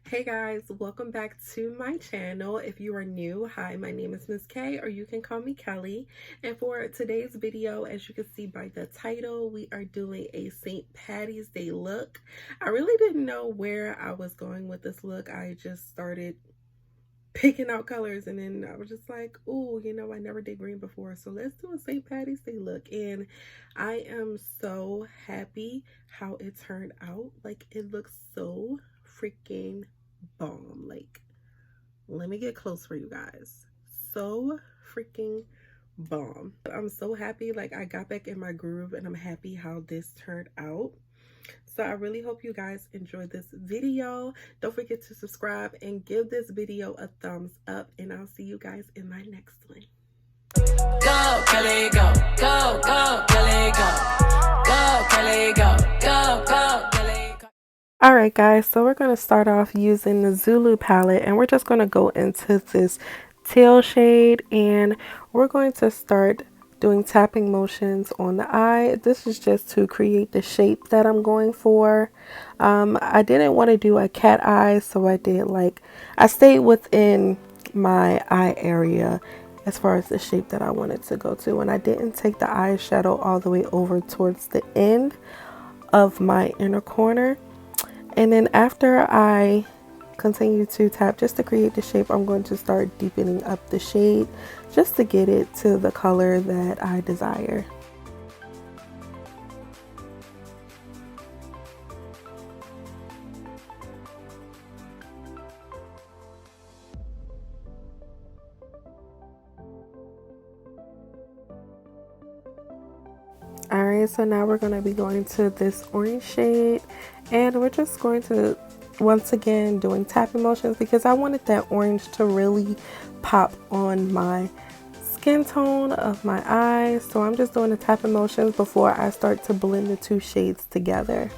Hey guys, welcome back to my channel. If you are new, hi, my name is Miss K, or you can call me Kelly. And for today's video, as you can see by the title, we are doing a St. Patty's Day look. I really didn't know where I was going with this look. I just started picking out colors and then I was just like, oh, I never did green before, so let's do a St. Patty's Day look. And I am so happy how it turned out. Like, it looks so freaking bomb. Like, let me get close for you guys. So freaking bomb. I'm so happy. Like, I got back in my groove and I'm happy how this turned out. So I really hope you guys enjoyed this video. Don't forget to subscribe and give this video a thumbs up, and I'll see you guys in my next one. Go, Kelly, go. Go, go, Kelly, go. Go, Kelly, go. Go, go, Kelly, go. Alright guys, so we're going to start off using the Zulu palette, and we're just going to go into this teal shade, and we're going to start doing tapping motions on the eye. This is just to create the shape that I'm going for. I didn't want to do a cat eye, so I stayed within my eye area as far as the shape that I wanted to go to, and I didn't take the eyeshadow all the way over towards the end of my inner corner. And then after I continue to tap just to create the shape, I'm going to start deepening up the shade just to get it to the color that I desire. Alright, so now we're going to be going to this orange shade, and we're just going to once again doing tapping motions because I wanted that orange to really pop on my skin tone of my eyes. So I'm just doing the tapping motions before I start to blend the two shades together.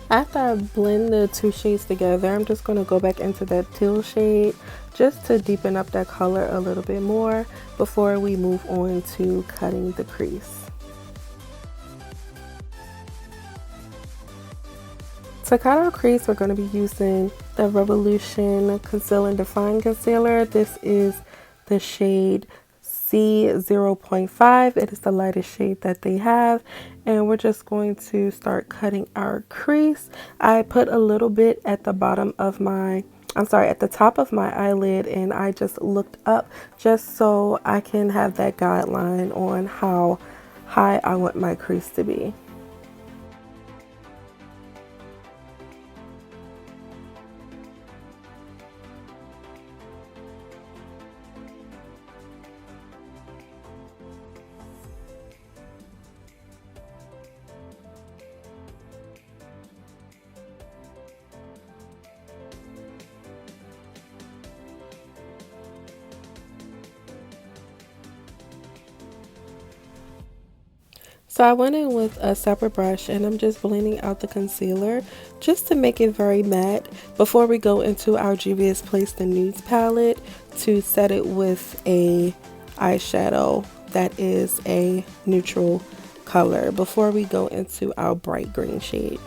After I blend the two shades together, I'm just going to go back into that teal shade just to deepen up that color a little bit more before we move on to cutting the crease. To cut our crease, we're going to be using the Revolution Conceal and Define Concealer. This is the shade C0.5. It is the lightest shade that they have, and we're just going to start cutting our crease. I put a little bit at the bottom of my at the top of my eyelid, and I just looked up just so I can have that guideline on how high I want my crease to be. So I went in with a separate brush and I'm just blending out the concealer just to make it very matte before we go into our Juvia's Place the Nudes palette to set it with a eyeshadow that is a neutral color before we go into our bright green shade.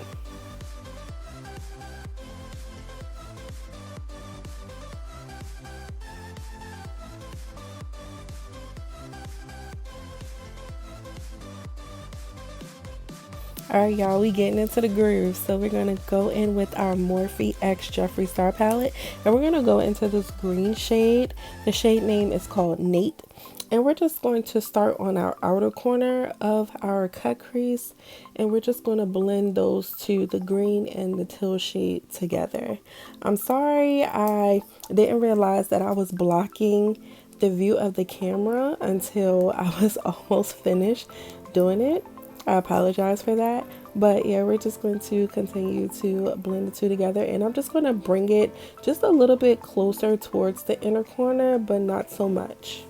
Alright y'all, we getting into the groove. So we're going to go in with our Morphe X Jeffree Star palette, and we're going to go into this green shade. The shade name is called Nate, and we're just going to start on our outer corner of our cut crease, and we're just going to blend those two, the green and the teal shade, together. I'm sorry, I didn't realize that I was blocking the view of the camera until I was almost finished doing it. I apologize for that, but yeah, we're just going to continue to blend the two together, and I'm just going to bring it just a little bit closer towards the inner corner, but not so much.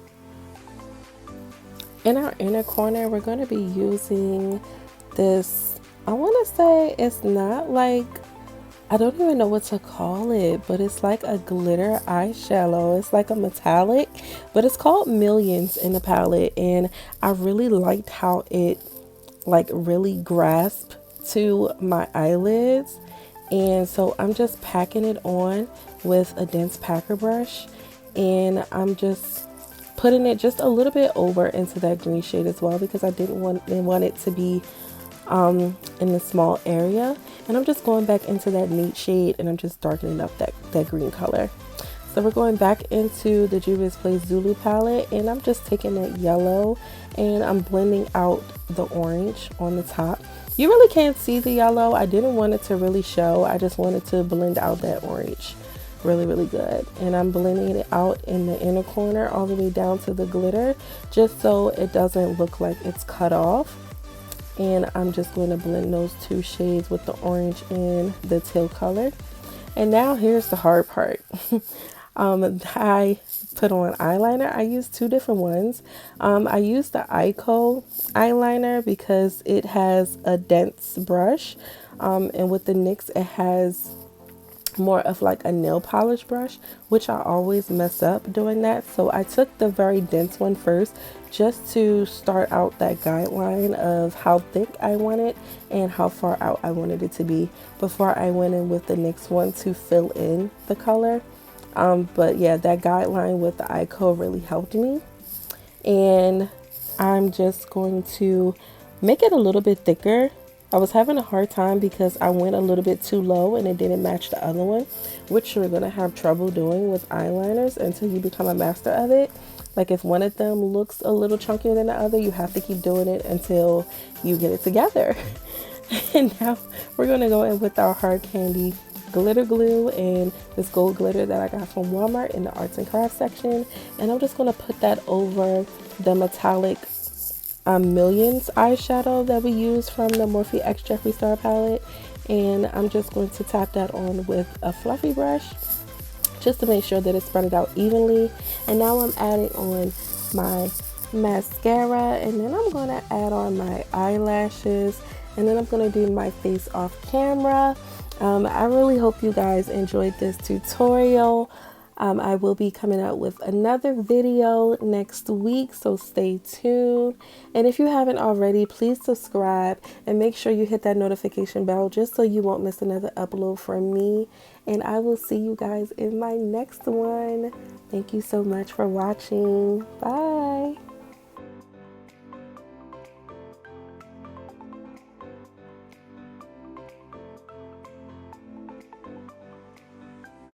In our inner corner, we're going to be using this, I want to say it's not like I don't even know what to call it, but it's like a glitter eyeshadow. It's like a metallic, but it's called Millions in the palette. And I really liked how it like really grasped to my eyelids. And so I'm just packing it on with a dense packer brush, and I'm just putting it just a little bit over into that green shade as well, because I didn't want it to be in the small area. And I'm just going back into that nude shade, and I'm just darkening up that green color. So we're going back into the Juvia's Place Zulu palette, and I'm just taking that yellow and I'm blending out the orange on the top. You really can't see the yellow. I didn't want it to really show. I just wanted to blend out that orange really good. And I'm blending it out in the inner corner all the way down to the glitter, just so it doesn't look like it's cut off. And I'm just going to blend those two shades with the orange and the teal color. And now here's the hard part. I put on eyeliner. I used two different ones. I used the Ico eyeliner because it has a dense brush, and with the NYX it has more of like a nail polish brush, which I always mess up doing that. So I took the very dense one first, just to start out that guideline of how thick I want it and how far out I wanted it to be, before I went in with the NYX one to fill in the color. But yeah, that guideline with the Ico really helped me. And I'm just going to make it a little bit thicker. I was having a hard time because I went a little bit too low and it didn't match the other one, which you're going to have trouble doing with eyeliners until you become a master of it. Like if one of them looks a little chunkier than the other, you have to keep doing it until you get it together. And now we're going to go in with our hard candy glitter glue and this gold glitter that I got from Walmart in the arts and crafts section. And I'm just going to put that over the metallic Millions eyeshadow that we use from the Morphe X Jeffree Star palette. And I'm just going to tap that on with a fluffy brush just to make sure that it's spread out evenly. And now I'm adding on my mascara, and then I'm going to add on my eyelashes, and then I'm going to do my face off camera. I really hope you guys enjoyed this tutorial. I will be coming out with another video next week, so stay tuned. And if you haven't already, please subscribe and make sure you hit that notification bell just so you won't miss another upload from me. And I will see you guys in my next one. Thank you so much for watching. Bye.